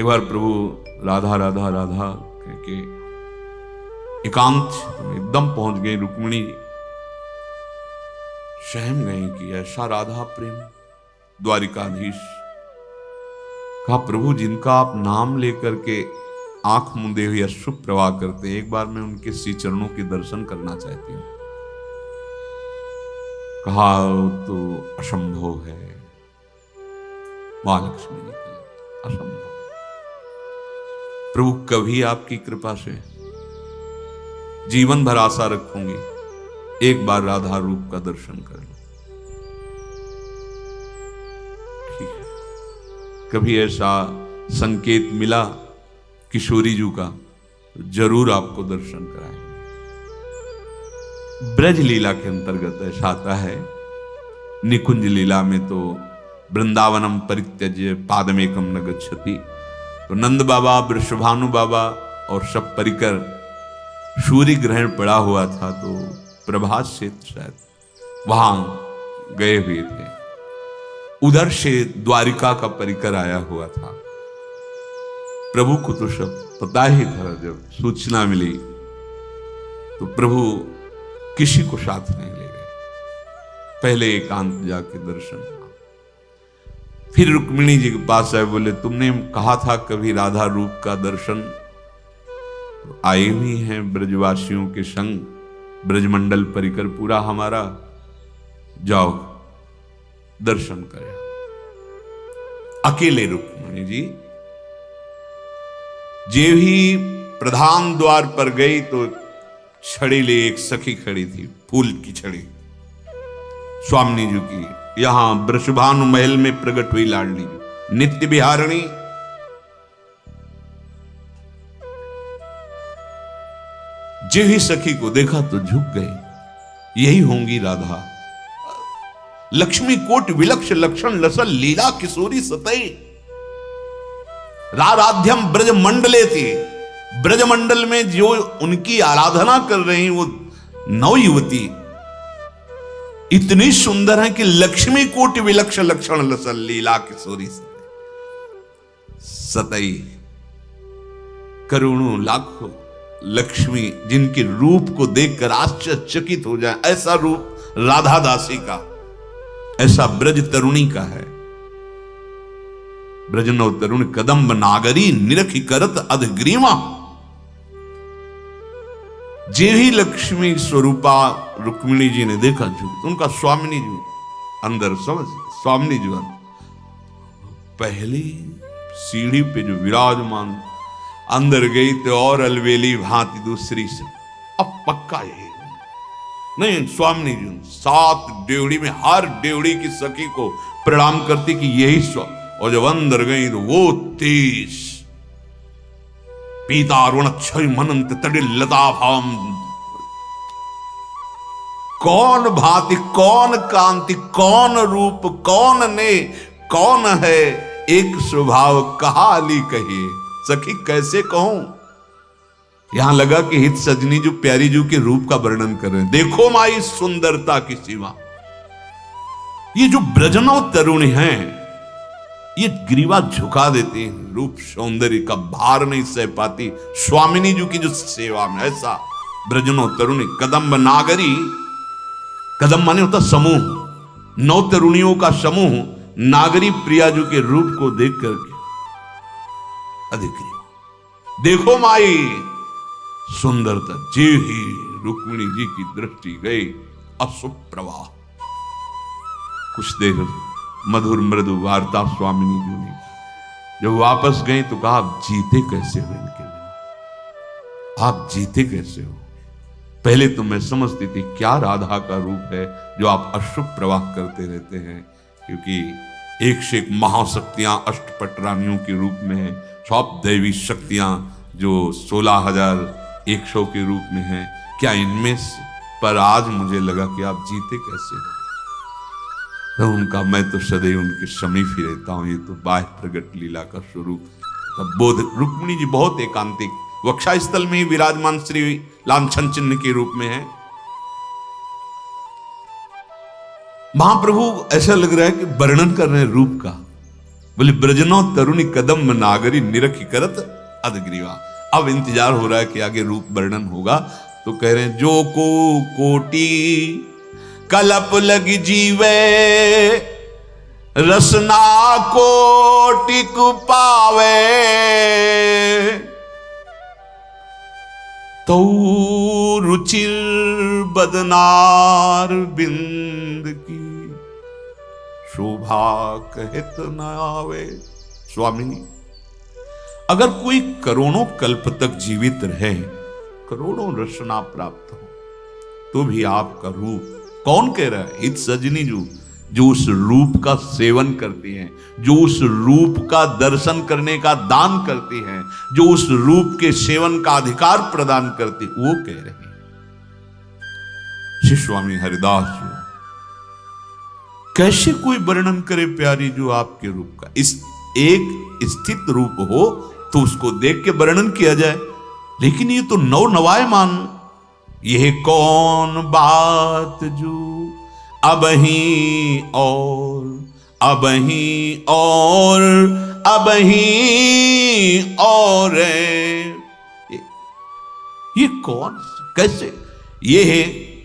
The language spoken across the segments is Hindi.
एक बार प्रभु राधा राधा राधा कह के एकांत एकदम पहुंच गए। रुक्मिणी सहम गई कि ऐसा राधा प्रेम। द्वारिकाधीश कहा, प्रभु जिनका आप नाम लेकर के आंख मूंदे हुए अश्रु प्रवाह करते, एक बार मैं उनके श्री चरणों के दर्शन करना चाहती हूं। कहा तो असंभव है महालक्ष्मी जी, असंभव। प्रभु कभी आपकी कृपा से जीवन भर आशा रखूंगी, एक बार राधा रूप का दर्शन कर लो। ठीक है, कभी ऐसा संकेत मिला किशोरी जी का तो जरूर आपको दर्शन कराएंगे। ब्रज लीला के अंतर्गत ऐसा आता है। निकुंज लीला में तो वृंदावनम परित्यज्य पादमेकम न गच्छति, तो नंद बाबा, वृषभानु बाबा और सब परिकर, सूर्य ग्रहण पड़ा हुआ था तो प्रभात से शायद वहां गए हुए थे। उधर से द्वारिका का परिकर आया हुआ था। प्रभु को तो सब पता ही था। जब सूचना मिली तो प्रभु किसी को साथ नहीं ले गए, पहले एकांत जाके दर्शन हुआ। फिर रुक्मिणी जी के पास आए, बोले तुमने कहा था कभी राधा रूप का दर्शन, तो आई हुई हैं ब्रजवासियों के संग, ब्रजमंडल परिकर पूरा हमारा, जाओ दर्शन करें। अकेले रुक्मिणी जी जे ही प्रधान द्वार पर गई तो छड़ी ले एक सखी खड़ी थी, फूल की छड़ी, स्वामिनी जी की। यहां वृषभानु महल में प्रकट हुई लाडली जी, नित्य विहारिणी। जे ही सखी को देखा तो झुक गए, यही होंगी राधा। लक्ष्मी कोट विलक्ष लक्षण लसल लीला किशोरी सतई, राराध्यम ब्रज मंडले थी। ब्रज मंडल में जो उनकी आराधना कर रही वो नव युवती इतनी सुंदर है कि लक्ष्मी कोट विलक्ष लक्षण लसल लीला किशोरी सतई। करोड़ों लाखों लक्ष्मी जिनके रूप को देखकर आश्चर्यचकित हो जाए, ऐसा रूप राधा दासी का, ऐसा ब्रज तरुणी का है। ब्रजनव तरुण कदम्ब नागरी निरखी करत अधग्रीमा। जे ही लक्ष्मी स्वरूपा रुक्मिणी जी ने देखा, झुक उनका स्वामिनी जी अंदर, समझ स्वामिनी जी पहली सीढ़ी पे जो विराजमान, अंदर गई तो और अलवेली भांति दूसरी से। अब पक्का यही नहीं, स्वामिनी जी 7 डेवड़ी में हर डेवड़ी की सखी को प्रणाम करती कि यही स्वामी। और जब अंदर गई तो वो 30 पीतारुण क्षय मनंत तड़िल लता भाम। कौन भांति, कौन कांति, कौन रूप, कौन ने, कौन है एक स्वभाव, कहा अली कहिए सखी कैसे कहूं। यहां लगा कि हित सजनी जो प्यारी जू के रूप का वर्णन कर रहे हैं। देखो माई सुंदरता की सीमा। ये जो ब्रजनव तरुण हैं ये ग्रीवा झुका देते हैं, रूप सौंदर्य का भार नहीं सह पाती स्वामिनी जी की जो सेवा में। ऐसा ब्रजनो तरुणी कदम्ब नागरी, कदम माने होता समूह, 9 तरुणियों का समूह नागरी प्रिया जी के रूप को देख करके अधिक देखो माई सुंदरता। जे ही रुक्मिणी जी की दृष्टि गई, अशुप्रवाह। कुछ देर मधुर मृदु वार्ता स्वामिनी जी ने। जब वापस गए तो कहा, आप जीते कैसे हो इनके बिना, आप जीते कैसे हो। पहले तो मैं समझती थी क्या राधा का रूप है जो आप अश्रु प्रवाह करते रहते हैं, क्योंकि एक से एक महाशक्तियां अष्टपट रानियों के रूप में है, सब दैवी शक्तियां जो 16,100 के रूप में हैं, क्या इनमें से, पर आज मुझे लगा कि आप जीते कैसे हो। तो उनका मैं तो सदैव उनके समीप ही रहता हूं, ये तो बाह्य प्रगट लीला का स्वरूप। तब बोध रुक्मिणी जी बहुत एकांतिक वक्षा स्थल में ही विराजमान श्री लांछन चिन्ह के रूप में है। महाप्रभु ऐसा लग रहा है कि वर्णन कर रहे हैं रूप का, बोले ब्रजनो तरुणी कदम नागरी निरखी करत अधग्रीवा। अब इंतजार हो रहा है कि आगे रूप वर्णन होगा, तो कह रहे हैं जो को कोटि कलप लगी जीवे रसना कोटिक पावे तो रुचिर बदनार बिंद की शोभा कहत न आवे। स्वामी, अगर कोई करोड़ों कल्प तक जीवित रहे, करोड़ों रसना प्राप्त हो, तो भी आपका रूप, कौन कह रहा है? हित सजनी जो उस रूप का सेवन करती हैं, जो उस रूप का दर्शन करने का दान करती हैं, जो उस रूप के सेवन का अधिकार प्रदान करती, वो कह रहे हैं। श्री स्वामी हरिदास जी कैसे कोई वर्णन करे प्यारी जो आपके रूप का? इस एक स्थित रूप हो तो उसको देख के वर्णन किया जाए, लेकिन ये तो नव नवायमान। यह कौन बात जो अब ही और अब ही और अब ही और ये कौन, कैसे, ये है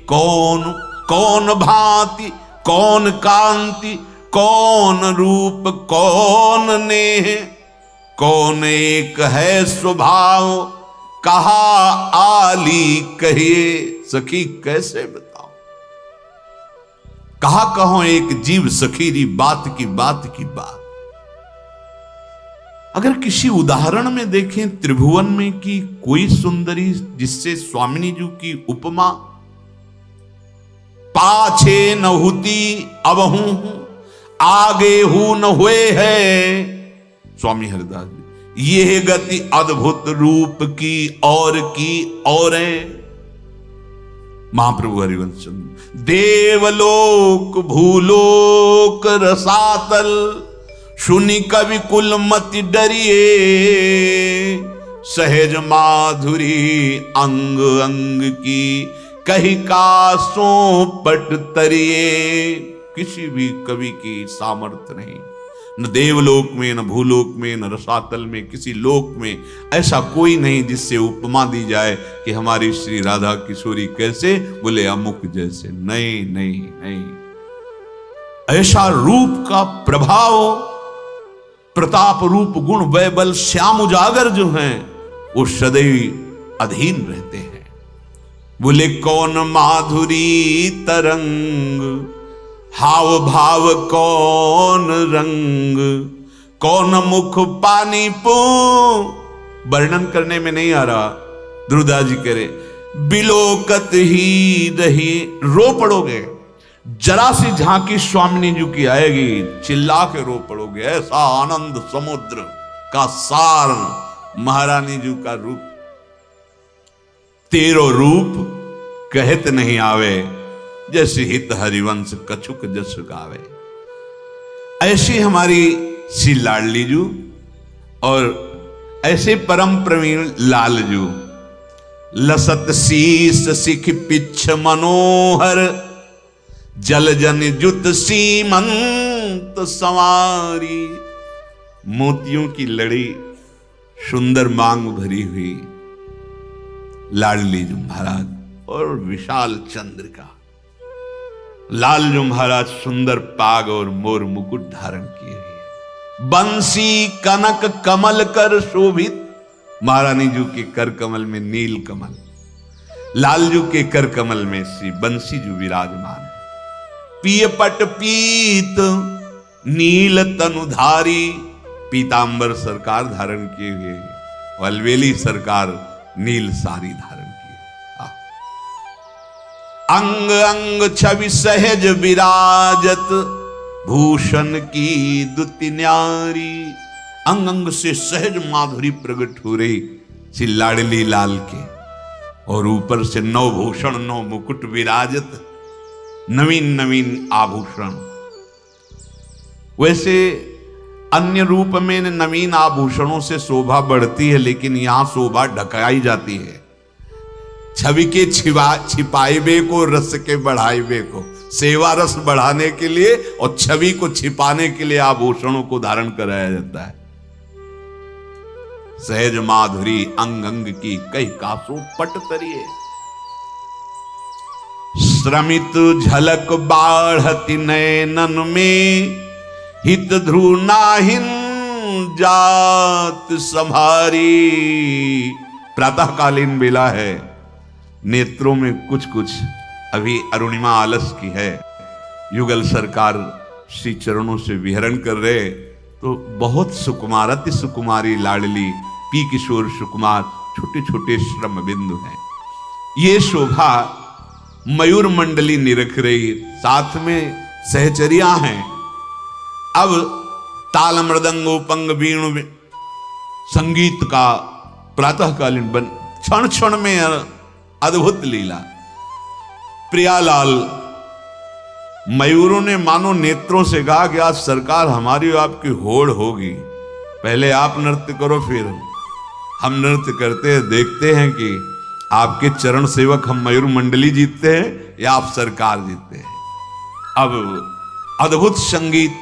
कौन, कौन भांति, कौन कांति, कौन रूप, कौन नेह, कौन एक है स्वभाव, कहा आली कहिए सखी कैसे बताओ। कहा कहो एक जीव सखीरी बात की बात की बात। अगर किसी उदाहरण में देखें त्रिभुवन में कि कोई सुंदरी जिससे स्वामिनी जी की उपमा, पाछे न होती अब हूं आगे हूं न हुए है। स्वामी हरिदास जी, यह गति अद्भुत रूप की और है। महाप्रभु हरिवंश, देवलोक भूलोक रसातल सुनि कवि कुल मति डरिए, सहज माधुरी अंग अंग की कही कासों पट तरिए। किसी भी कवि की सामर्थ्य नहीं, न देवलोक में, न भूलोक में, न रसातल में, किसी लोक में ऐसा कोई नहीं जिससे उपमा दी जाए कि हमारी श्री राधा किशोरी कैसे, बोले अमुक जैसे। नहीं नहीं नहीं, ऐसा रूप का प्रभाव, प्रताप रूप गुण वैबल श्याम उजागर जो हैं वो सदैव अधीन रहते हैं। बोले कौन माधुरी तरंग, हाव भाव कौन रंग, कौन मुख पानी पू। वर्णन करने में नहीं आ रहा, ध्रुवदास जी कह रहे बिलोकत ही रही, रो पड़ोगे। जरा सी झांकी स्वामिनी जी की आएगी, चिल्ला के रो पड़ोगे। ऐसा आनंद समुद्र का सार महारानी जी का रूप, तेरो रूप कहत नहीं आवे, जैसे हित हरिवंश कछुक जस गावे। ऐसी हमारी श्री लाडली जू और ऐसे परम प्रवीण लाल जू, लसत शीस सिख पिछ मनोहर, जल जन जुत सीमंत सवारी। मोतियों की लड़ी, सुंदर मांग भरी हुई लाडली जू महाराज, और विशाल चंद्रिका। लाल जो महाराज सुंदर पाग और मोर मुकुट धारण किए हुए, बंसी कनक कमल कर शोभित। महारानी जू के कर कमल में नील कमल, लालजू के कर कमल में श्री बंसी जू विराजमान है। पिय पट पीत नील तनुधारी, पीतांबर सरकार धारण किए हुए, अलवेली सरकार नील सारी धारण किए। अंग अंग छवि सहज विराजत, भूषण की दुति न्यारी। अंग अंग से सहज माधुरी प्रकट हो रही श्री लाडली लाल के, और ऊपर से नौ भूषण, नौ मुकुट विराजत, नवीन नवीन आभूषण। वैसे अन्य रूप में नवीन आभूषणों से शोभा बढ़ती है, लेकिन यहां शोभा ढकाई जाती है। छवि के छिपाइबे को, रस के बढ़ाइबे को। सेवा रस बढ़ाने के लिए और छवि को छिपाने के लिए आभूषणों को धारण कराया जाता है। सहज माधुरी अंग अंग की कई कासो पट तरिए, श्रमित झलक बाढ़ति नयनन में, हित ध्रुव नाहिन जात संभारी। प्रातःकालीन बेला है, नेत्रों में कुछ कुछ अभी अरुणिमा आलस की है। युगल सरकार श्री चरणों से विहरण कर रहे, तो बहुत सुकुमार अति सुकुमारी लाडली पी किशोर सुकुमार छोटे छोटे श्रम बिंदु हैं। ये शोभा मयूर मंडली निरख रही, साथ में सहचरियां हैं। अब ताल मृदंगोपंग वीणु संगीत का प्रातःकालीन बन क्षण क्षण में अद्भुत लीला। प्रियालाल मयूरों ने मानो नेत्रों से कहा कि आज सरकार हमारी और आपकी होड़ होगी, पहले आप नृत्य करो फिर हम नृत्य करते हैं, देखते हैं कि आपके चरण सेवक हम मयूर मंडली जीतते हैं या आप सरकार जीतते हैं। अब अद्भुत संगीत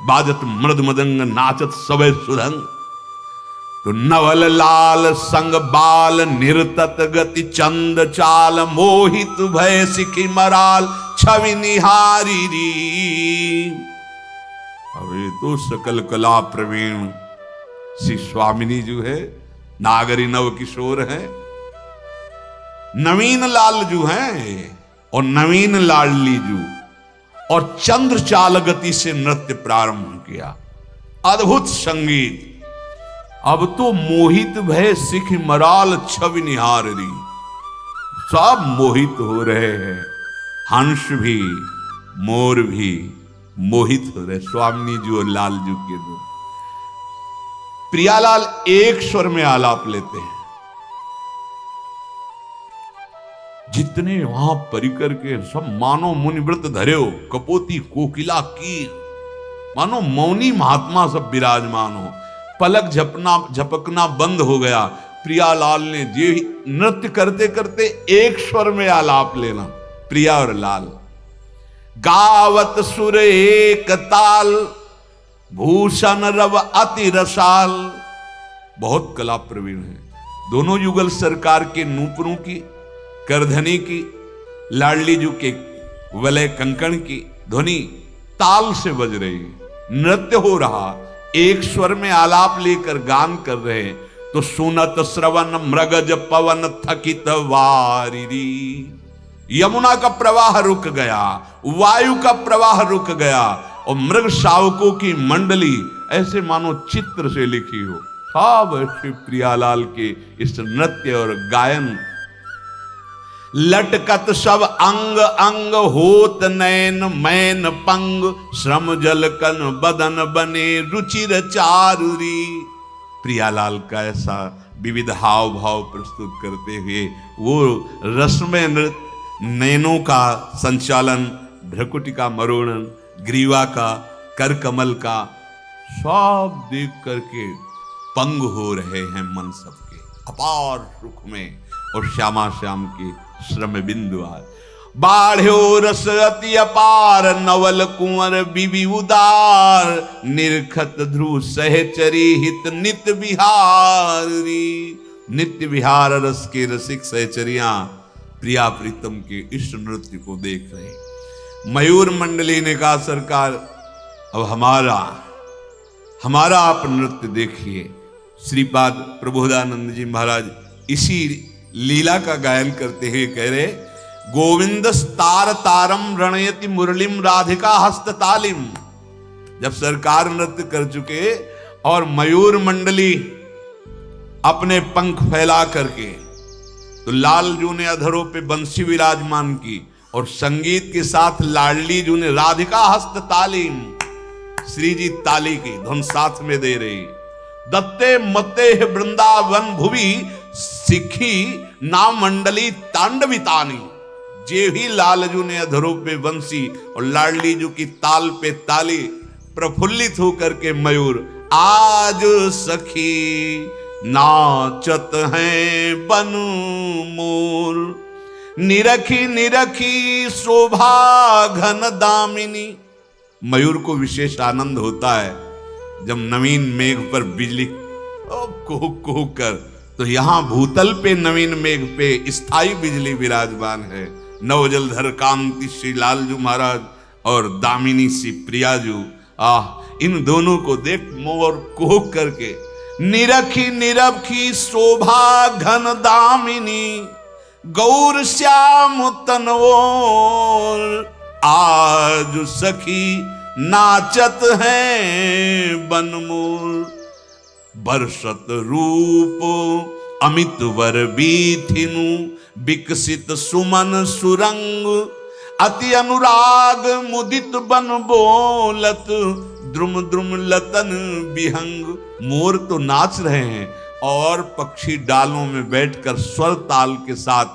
बाजत मृद मदंग नाचत सबे सुरंग, तो नवल लाल संग बाल निर्तत गति चंद चाल, मोहित भय सिखी मराल छवि निहारी री। अरे तो सकल कला प्रवीण श्री स्वामिनी जो है, नागरी नव किशोर है, नवीन लाल जो है और नवीन लाडली जो, और चंद्र चाल गति से नृत्य प्रारंभ किया। अद्भुत संगीत। अब तो मोहित भय सिख मराल छवि निहार री, सब मोहित हो रहे हैं। हंस भी मोर भी मोहित हो रहे, स्वामिनी जी और लाल जी के दो। प्रियालाल एक स्वर में आलाप लेते हैं। जितने वहां परिकर के सब मानो मुनिव्रत धर्यो, कपोती कोकिला कीर, मानो मौनी महात्मा सब विराजमान हो। पलक झपकना बंद हो गया। प्रियालाल ने जी नृत्य करते करते एक स्वर में आलाप लेना, प्रिया और लाल। गावत सुर एक ताल, भूषण रव अति रसाल। बहुत कला प्रवीण है दोनों। युगल सरकार के नूपुरों की, करधनी की, लाडली जू के वलय कंकण की ध्वनि ताल से बज रही, नृत्य हो रहा, एक स्वर में आलाप लेकर गान कर रहे। तो सुनत श्रवण मृगज पवन थकित वारिरी। यमुना का प्रवाह रुक गया, वायु का प्रवाह रुक गया, और मृग शावकों की मंडली ऐसे मानो चित्र से लिखी हो। सब श्री प्रियालाल के इस नृत्य और गायन। लटकत सब अंग अंग होत नैन मैन पंग, श्रम जल कन बदन बने रुचिर चारुरी। प्रियालाल का ऐसा विविध हाव भाव प्रस्तुत करते हुए वो रसमय नृत्य, नैनों का संचालन, भ्रकुटी का मरोड़न, ग्रीवा का, कर कमल का, सब देख करके पंग हो रहे हैं मन सबके अपार सुख में। और श्यामा श्याम के श्रम बिंदु आज बाढ़्यो रस अति अपार, नवल कुंवर बिबि उदार, निरखत ध्रुव सहचरी हित नित्य विहारी। नित्य विहार रस के रसिक सहचरियां प्रिया प्रीतम के इस नृत्य को देख रहे। मयूर मंडली ने कहा सरकार अब हमारा आप नृत्य देखिए। श्रीपाद प्रबोधानंद जी महाराज इसी लीला का गायन करते हुए कह रहे, गोविंद तार तारम रणयति मुरलिम राधिका हस्त तालिम। जब सरकार नृत्य कर चुके और मयूर मंडली अपने पंख फैला करके, तो लाल जू ने अधरों पे बंसी विराजमान की, और संगीत के साथ लाडली जू ने राधिका हस्त तालिम, श्री जी ताली की धुन साथ में दे रही। दत्ते मते वृंदावन भुवि सिखी नाम मंडली तांडवितानी। जे ही लालजू ने अधरों पे बंसी और लाडली जू की ताल पे ताली, प्रफुल्लित होकर के मयूर आज सखी नाचत हैं बन मोर, निरखी निरखी शोभा घन दामिनी। मयूर को विशेष आनंद होता है जब नवीन मेघ पर बिजली कुहुक कुहुक कर, तो यहां भूतल पे नवीन मेघ पे स्थायी बिजली विराजमान है। नवजलधर कांति श्री लालजू महाराज और दामिनी सी प्रियाजू, इन दोनों को देख मोर कुहुक करके, निरखी निरखी शोभा घन दामिनी, गौर श्याम तनवोर, आज सखी नाचत हैं बनमोर। बरसत रूप अमित वर बीथिनु, विकसित सुमन सुरंग, अति अनुराग मुदित बन बोलत, द्रुम द्रुम लतन विहंग। मोर तो नाच रहे हैं और पक्षी डालों में बैठकर स्वर ताल के साथ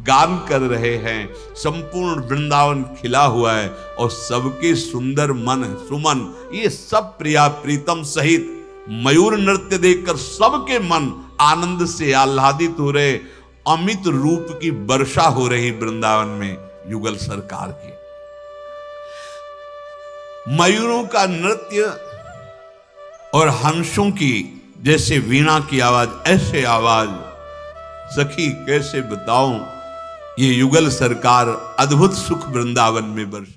गान कर रहे हैं। संपूर्ण वृंदावन खिला हुआ है और सबके सुंदर मन सुमन, ये सब प्रिया प्रीतम सहित मयूर नृत्य देखकर सबके मन आनंद से आह्लादित हो रहे। अमित रूप की वर्षा हो रही वृंदावन में युगल सरकार की। मयूरों का नृत्य और हंसों की जैसे वीणा की आवाज, ऐसे आवाज सखी कैसे बताऊं। ये युगल सरकार अद्भुत सुख वृंदावन में बरस